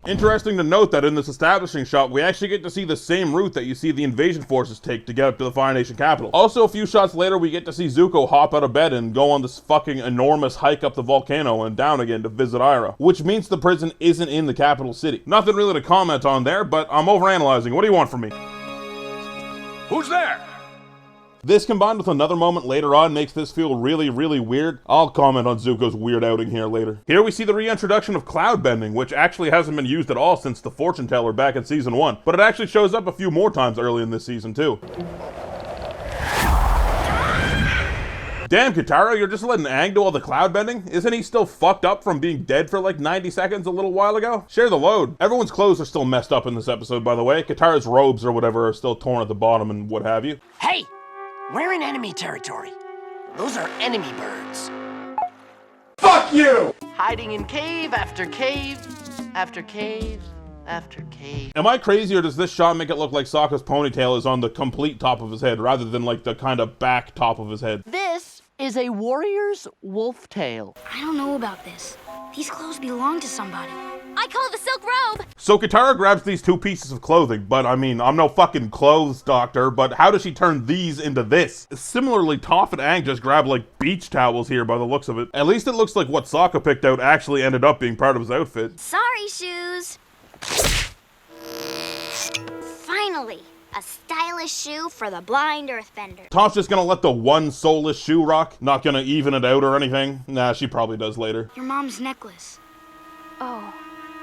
Interesting to note that in this establishing shot, we actually get to see the same route that you see the invasion forces take to get up to the Fire Nation capital. Also, a few shots later, we get to see Zuko hop out of bed and go on this fucking enormous hike up the volcano and down again to visit Ira, which means the prison isn't in the capital city. Nothing really to comment on there, but I'm overanalyzing. What do you want from me? Who's there? This combined with another moment later on makes this feel really, really weird. I'll comment on Zuko's weird outing here later. Here we see the reintroduction of cloud bending, which actually hasn't been used at all since the fortune teller back in season 1, but it actually shows up a few more times early in this season too. Damn, Katara, you're just letting Aang do all the cloud bending? Isn't he still fucked up from being dead for like 90 seconds a little while ago? Share the load. Everyone's clothes are still messed up in this episode, by the way. Katara's robes or whatever are still torn at the bottom and what have you. Hey! We're in enemy territory. Those are enemy birds. Fuck you! Hiding in cave after cave after cave after cave. Am I crazy, or does this shot make it look like Sokka's ponytail is on the complete top of his head rather than like the kind of back top of his head? This is a warrior's wolf tail. I don't know about this. These clothes belong to somebody. I call it the silk robe. So Katara grabs these two pieces of clothing, but I mean, I'm no fucking clothes doctor, but how does she turn these into this? Similarly, Toph and Aang just grab like beach towels here by the looks of it. At least it looks like what Sokka picked out actually ended up being part of his outfit. Sorry, shoes. Finally, a stylish shoe for the blind earthbender. Toph's just gonna let the one soulless shoe rock? Not gonna even it out or anything? Nah, she probably does later. Your mom's necklace.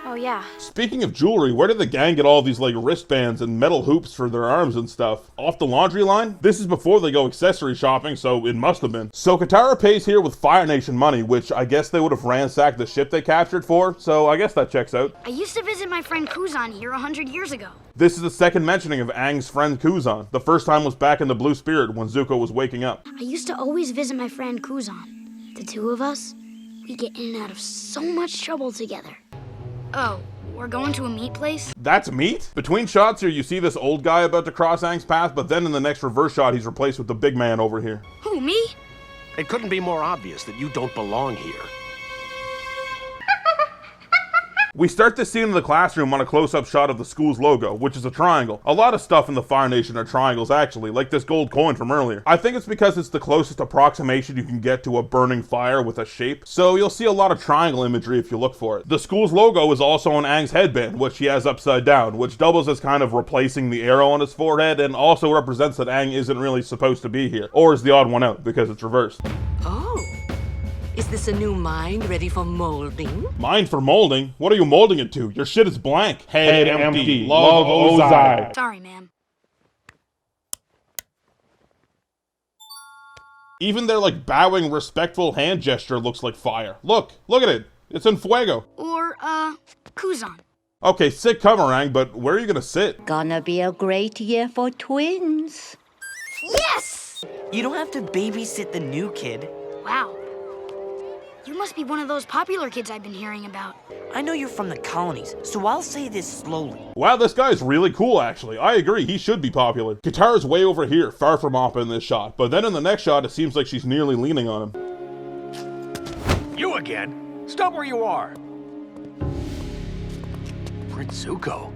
Oh yeah. Speaking of jewelry, where did the gang get all these like wristbands and metal hoops for their arms and stuff? Off the laundry line? This is before they go accessory shopping, so it must have been. So Katara pays here with Fire Nation money, which I guess they would have ransacked the ship they captured for, so I guess that checks out. I used to visit my friend Kuzan here 100 years ago. This is the second mentioning of Aang's friend Kuzan. The first time was back in the Blue Spirit when Zuko was waking up. I used to always visit my friend Kuzan. The two of us, we get in and out of so much trouble together. Oh, we're going to a meat place? That's meat? Between shots here, you see this old guy about to cross Aang's path, but then in the next reverse shot, he's replaced with the big man over here. Who, me? It couldn't be more obvious that you don't belong here. We start this scene in the classroom on a close-up shot of the school's logo, which is a triangle. A lot of stuff in the Fire Nation are triangles actually, like this gold coin from earlier. I think it's because it's the closest approximation you can get to a burning fire with a shape, so you'll see a lot of triangle imagery if you look for it. The school's logo is also on Aang's headband, which he has upside down, which doubles as kind of replacing the arrow on his forehead, and also represents that Aang isn't really supposed to be here, or is the odd one out because it's reversed. Oh, is this a new mind ready for molding? Mind for molding? What are you molding it to? Your shit is blank. Head empty. Love Ozai. Sorry, ma'am. Even their like bowing respectful hand gesture looks like fire. Look at it. It's in fuego. Or, Kuzan. Okay, sick cover, Aang, but where are you gonna sit? Gonna be a great year for twins. Yes! You don't have to babysit the new kid. Wow. You must be one of those popular kids I've been hearing about. I know you're from the colonies, so I'll say this slowly. Wow, this guy's really cool, actually. I agree, he should be popular. Katara's way over here, far from Appa in this shot, but then in the next shot, it seems like she's nearly leaning on him. You again? Stop where you are. Prince Zuko.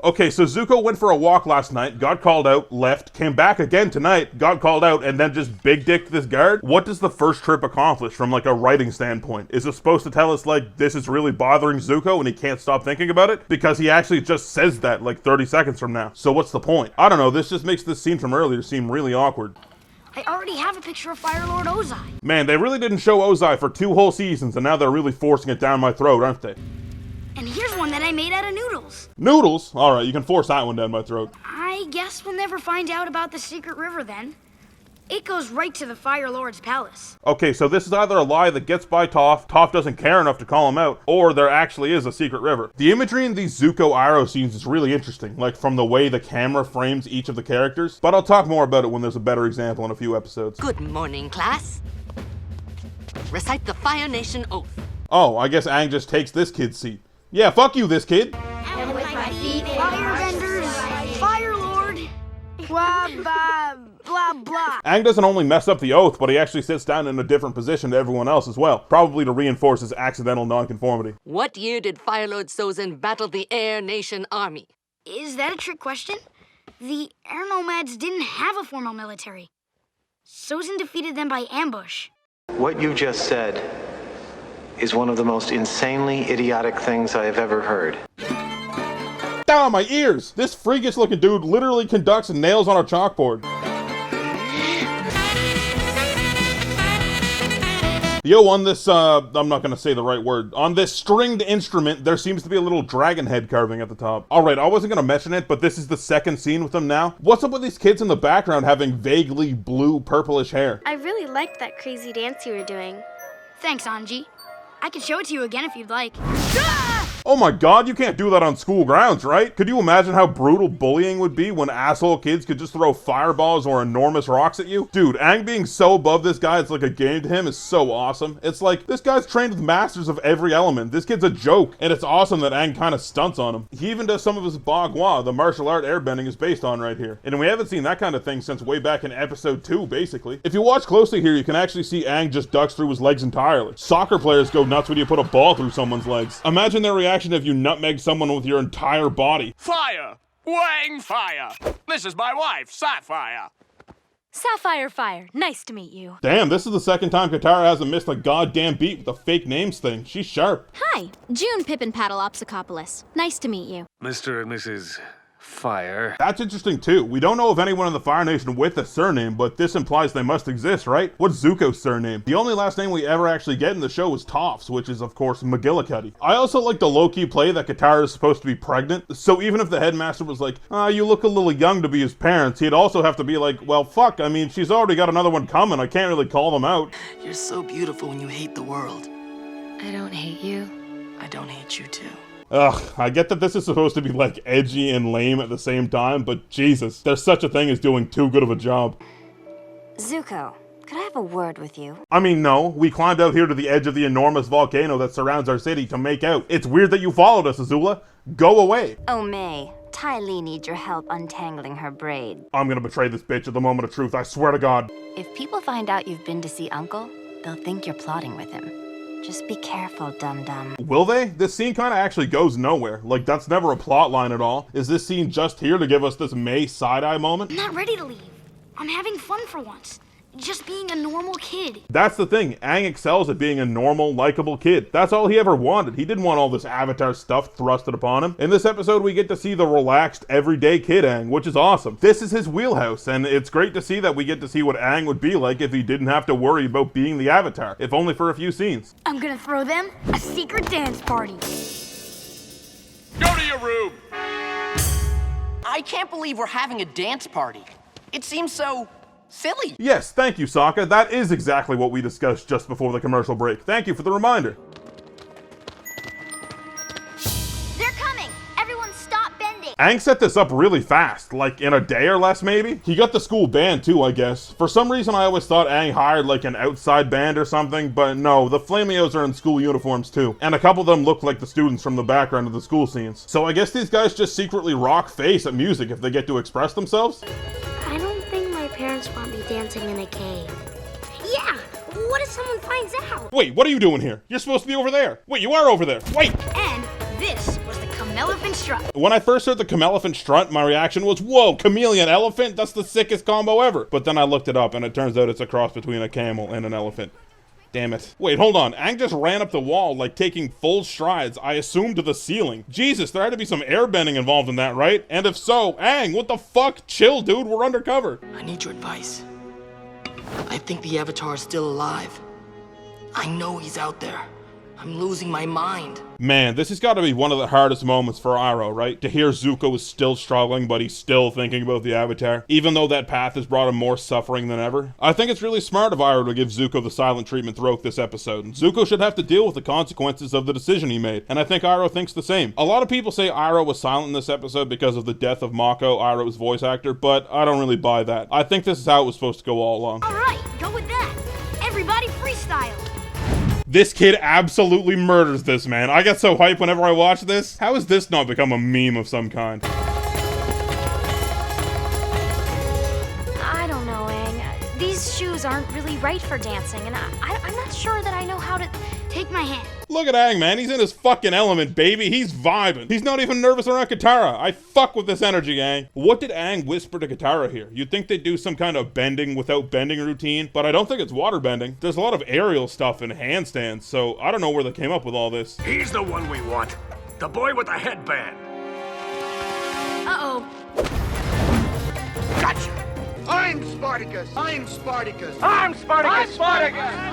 Okay, so Zuko went for a walk last night, got called out, left, came back again tonight, got called out, and then just big dicked this guard? What does the first trip accomplish from like a writing standpoint? Is it supposed to tell us like this is really bothering Zuko and he can't stop thinking about it? Because he actually just says that like 30 seconds from now. So what's the point? I don't know, this just makes this scene from earlier seem really awkward. I already have a picture of Fire Lord Ozai. Man, they really didn't show Ozai for 2 whole seasons and now they're really forcing it down my throat, aren't they? And here's one that I made out of noodles. Noodles? Alright, you can force that one down my throat. I guess we'll never find out about the secret river then. It goes right to the Fire Lord's palace. Okay, so this is either a lie that gets by Toph doesn't care enough to call him out, or there actually is a secret river. The imagery in these Zuko Iroh scenes is really interesting, like from the way the camera frames each of the characters, but I'll talk more about it when there's a better example in a few episodes. Good morning, class. Recite the Fire Nation oath. Oh, I guess Aang just takes this kid's seat. Yeah, fuck you, this kid. And with my feet, Firebenders, Fire Lord, blah, blah, blah, blah, blah. Aang doesn't only mess up the oath, but he actually sits down in a different position to everyone else as well, probably to reinforce his accidental nonconformity. What year did Fire Lord Sozin battle the Air Nation Army? Is that a trick question? The air nomads didn't have a formal military. Sozin defeated them by ambush. What you just said is one of the most insanely idiotic things I have ever heard. Down my ears! This freakish looking dude literally conducts nails on a chalkboard. Yo, on this, I'm not gonna say the right word. On this stringed instrument, there seems to be a little dragon head carving at the top. Alright, I wasn't gonna mention it, but this is the second scene with them now. What's up with these kids in the background having vaguely blue, purplish hair? I really liked that crazy dance you were doing. Thanks, Anji. I could show it to you again if you'd like. Oh my god, you can't do that on school grounds, right? Could you imagine how brutal bullying would be when asshole kids could just throw fireballs or enormous rocks at you? Dude, Aang being so above this guy, it's like a game to him, is so awesome. It's like, this guy's trained with masters of every element. This kid's a joke, and it's awesome that Aang kind of stunts on him. He even does some of his bagua, the martial art airbending is based on right here. And we haven't seen that kind of thing since way back in episode 2, basically. If you watch closely here, you can actually see Aang just ducks through his legs entirely. Soccer players go nuts when you put a ball through someone's legs. Imagine their reaction if you nutmeg someone with your entire body. Fire! Wang fire! This is my wife, Sapphire. Sapphire Fire, nice to meet you. Damn, this is the second time Katara hasn't missed a goddamn beat with the fake names thing. She's sharp. Hi, June Pippin Paddleopsicopoulos. Nice to meet you. Mr. and Mrs. Fire. That's interesting too. We don't know of anyone in the Fire Nation with a surname, but this implies they must exist, right? What's Zuko's surname? The only last name we ever actually get in the show is Toph, which is of course McGillicuddy. I also like the low-key play that Katara is supposed to be pregnant, so even if the headmaster was like, you look a little young to be his parents, he'd also have to be like, well fuck, I mean, she's already got another one coming, I can't really call them out. You're so beautiful when you hate the world. I don't hate you. I don't hate you too. Ugh, I get that this is supposed to be like edgy and lame at the same time, but Jesus, there's such a thing as doing too good of a job. Zuko, could I have a word with you? I mean, no, we climbed out here to the edge of the enormous volcano that surrounds our city to make out. It's weird that you followed us, Azula. Go away. Oh, May, Ty Lee needs your help untangling her braid. I'm gonna betray this bitch at the moment of truth, I swear to God. If people find out you've been to see Uncle, they'll think you're plotting with him. Just be careful, dum-dum. Will they? This scene kind of actually goes nowhere. Like, that's never a plot line at all. Is this scene just here to give us this May side-eye moment? I'm not ready to leave. I'm having fun for once. Just being a normal kid. That's the thing. Aang excels at being a normal, likable kid. That's all he ever wanted. He didn't want all this Avatar stuff thrusted upon him. In this episode, we get to see the relaxed, everyday kid Aang, which is awesome. This is his wheelhouse, and it's great to see that we get to see what Aang would be like if he didn't have to worry about being the Avatar, if only for a few scenes. I'm gonna throw them a secret dance party. Go to your room! I can't believe we're having a dance party. It seems so silly. Yes, thank you, Sokka. That is exactly what we discussed just before the commercial break. Thank you for the reminder. They're coming! Everyone stop bending! Aang set this up really fast, like in a day or less maybe. He got the school band too, I guess. For some reason I always thought Aang hired like an outside band or something, but no, the Flamios are in school uniforms too. And a couple of them look like the students from the background of the school scenes. So I guess these guys just secretly rock face at music if they get to express themselves? I don't think my parents want me dancing in a cave. Yeah! What if someone finds out? Wait, what are you doing here? You're supposed to be over there. Wait, you are over there. Wait! And this was the Camelephant Strut. When I first heard the Camelephant Strut, my reaction was, whoa, chameleon elephant? That's the sickest combo ever. But then I looked it up and it turns out it's a cross between a camel and an elephant. Damn it. Wait, hold on. Aang just ran up the wall, like taking full strides, I assume to the ceiling. Jesus, there had to be some airbending involved in that, right? And if so, Aang, what the fuck? Chill, dude, we're undercover. I need your advice. I think the Avatar is still alive. I know he's out there. I'm losing my mind. Man, this has got to be one of the hardest moments for Iroh, right? To hear Zuko is still struggling, but he's still thinking about the Avatar, even though that path has brought him more suffering than ever. I think it's really smart of Iroh to give Zuko the silent treatment throughout this episode. Zuko should have to deal with the consequences of the decision he made, and I think Iroh thinks the same. A lot of people say Iroh was silent in this episode because of the death of Mako, Iroh's voice actor, but I don't really buy that. I think this is how it was supposed to go all along. Alright, go with that. Everybody freestyle. This kid absolutely murders this, man. I get so hyped whenever I watch this. How has this not become a meme of some kind? I don't know, Aang. legs aren't really right for dancing, and I'm not sure that I know how to... Take my hand. Look at Aang, man. He's in his fucking element, baby. He's vibing. He's not even nervous around Katara. I fuck with this energy, Aang. What did Aang whisper to Katara here? You'd think they'd do some kind of bending without bending routine, but I don't think it's water bending. There's a lot of aerial stuff and handstands, so I don't know where they came up with all this. He's the one we want. The boy with the headband. Uh-oh. Gotcha. I'm Spartacus. I'm Spartacus. I'm Spartacus. I'm Spartacus.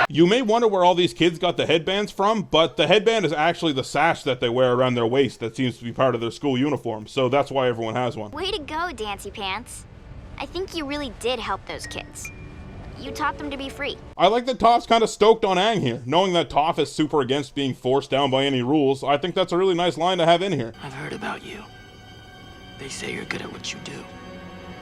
You may wonder where all these kids got the headbands from, but the headband is actually the sash that they wear around their waist that seems to be part of their school uniform, so that's why everyone has one. Way to go, Dancy Pants. I think you really did help those kids. You taught them to be free. I like that Toph's kind of stoked on Aang here. Knowing that Toph is super against being forced down by any rules, I think that's a really nice line to have in here. I've heard about you. They say you're good at what you do,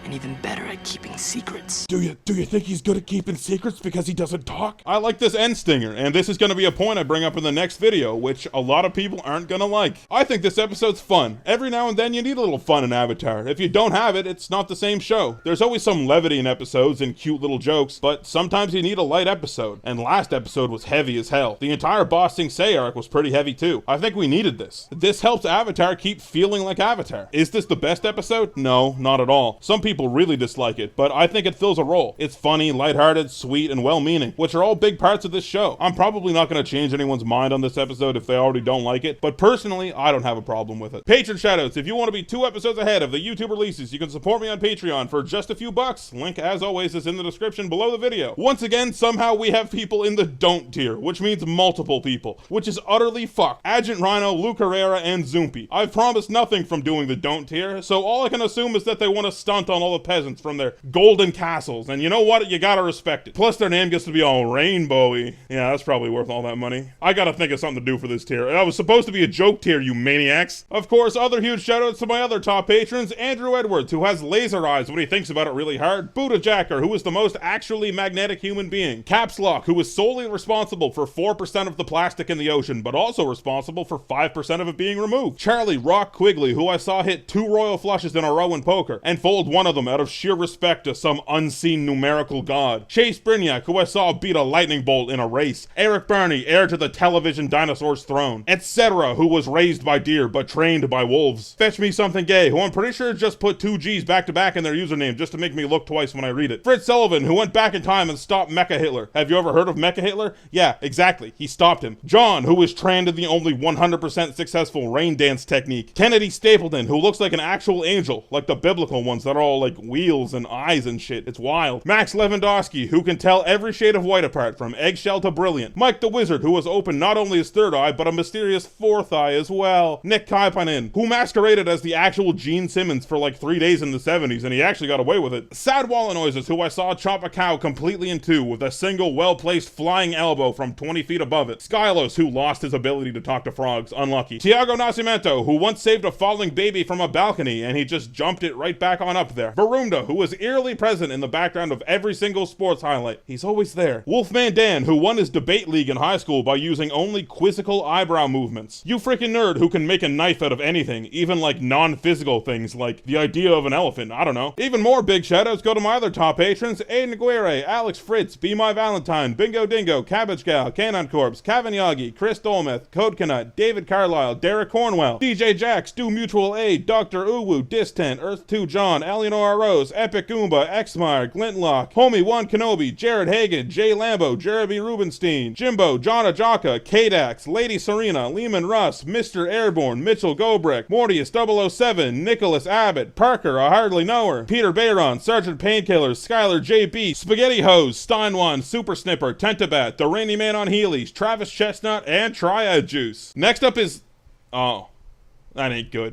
and even better at keeping secrets. Do you think he's good at keeping secrets because he doesn't talk? I like this end stinger, and this is going to be a point I bring up in the next video, which a lot of people aren't going to like. I think this episode's fun. Every now and then you need a little fun in Avatar. If you don't have it, it's not the same show. There's always some levity in episodes and cute little jokes, but sometimes you need a light episode, and last episode was heavy as hell. The entire Boss Sing Se arc was pretty heavy too. I think we needed this. This helps Avatar keep feeling like Avatar. Is this the best episode? No, not at all. Some people really dislike it, but I think it fills a role. It's funny, lighthearted, sweet, and well-meaning, which are all big parts of this show. I'm probably not going to change anyone's mind on this episode if they already don't like it, but personally, I don't have a problem with it. Patron shoutouts. If you want to be 2 episodes ahead of the YouTube releases, you can support me on Patreon for just a few bucks. Link, as always, is in the description below the video. Once again, somehow we have people in the don't tier, which means multiple people, which is utterly fucked. Agent Rhino, Luke Herrera, and Zoompi. I've promised nothing from doing the don't tier, so all I can assume is that they want to stunt on all the peasants from their golden castles, and you know what? You gotta respect it. Plus, their name gets to be all rainbowy. Yeah, that's probably worth all that money. I gotta think of something to do for this tier. That was supposed to be a joke tier, you maniacs. Of course, other huge shoutouts to my other top patrons: Andrew Edwards, who has laser eyes when he thinks about it really hard; Buddha Jacker, who is the most actually magnetic human being; Caps Lock, who is solely responsible for 4% of the plastic in the ocean, but also responsible for 5% of it being removed; Charlie Rock Quigley, who I saw hit 2 royal flushes in a row in poker, and fold one of them out of sheer respect to some unseen numerical god; Chase Brignac, who I saw beat a lightning bolt in a race; Eric Barney, heir to the television dinosaur's throne, etc., who was raised by deer but trained by wolves; Fetch Me Something Gay, who I'm pretty sure just put 2 G's back to back in their username just to make me look twice when I read it; Fritz Sullivan, who went back in time and stopped Mecha Hitler. Have you ever heard of Mecha Hitler? Yeah, exactly, he stopped him. John, who was trained in the only 100% successful rain dance technique; Kennedy Stapleton, who looks like an actual angel, like the biblical ones that are all like wheels and eyes and shit. It's wild. Max Lewandowski, who can tell every shade of white apart from eggshell to brilliant. Mike the Wizard, who has opened not only his 3rd eye, but a mysterious 4th eye as well. Nick Kaipanen, who masqueraded as the actual Gene Simmons for like 3 days in the 70s, and he actually got away with it. Sad Wallanoises, who I saw chop a cow completely in 2 with a single well-placed flying elbow from 20 feet above it. Skylos, who lost his ability to talk to frogs, unlucky. Tiago Nascimento, who once saved a falling baby from a balcony, and he just jumped it right back on up there. Varunda, who was eerily present in the background of every single sports highlight. He's always there. Wolfman Dan, who won his debate league in high school by using only quizzical eyebrow movements. You freaking nerd who can make a knife out of anything, even like non-physical things like the idea of an elephant, I don't know. Even more big shoutouts go to my other top patrons: Aiden Aguirre, Alex Fritz, Be My Valentine, Bingo Dingo, Cabbage Gal, Canine Corpse, Kevin Yagi, Chris Dolmeth, Code Canut, David Carlisle, Derek Cornwell, DJ Jax, Do Mutual Aid, Dr. Uwu, Distant, Earth 2 John, Eleanor Rose, Epic Goomba, Xmar, Glintlock, Homie One Kenobi, Jared Hagan, Jay Lambo, Jeremy Rubenstein, Jimbo, John Ajaka, Kadax, Lady Serena, Lehman Russ, Mr. Airborne, Mitchell Gobrick, Mortius 007, Nicholas Abbott, Parker, I Hardly Know Her, Peter Bayron, Sergeant Painkillers, Skylar JB, Spaghetti Hose, Steinwan, Super Snipper, Tentabat, The Rainy Man on Heelys, Travis Chestnut, and Triad Juice. Next up is... oh, that ain't good.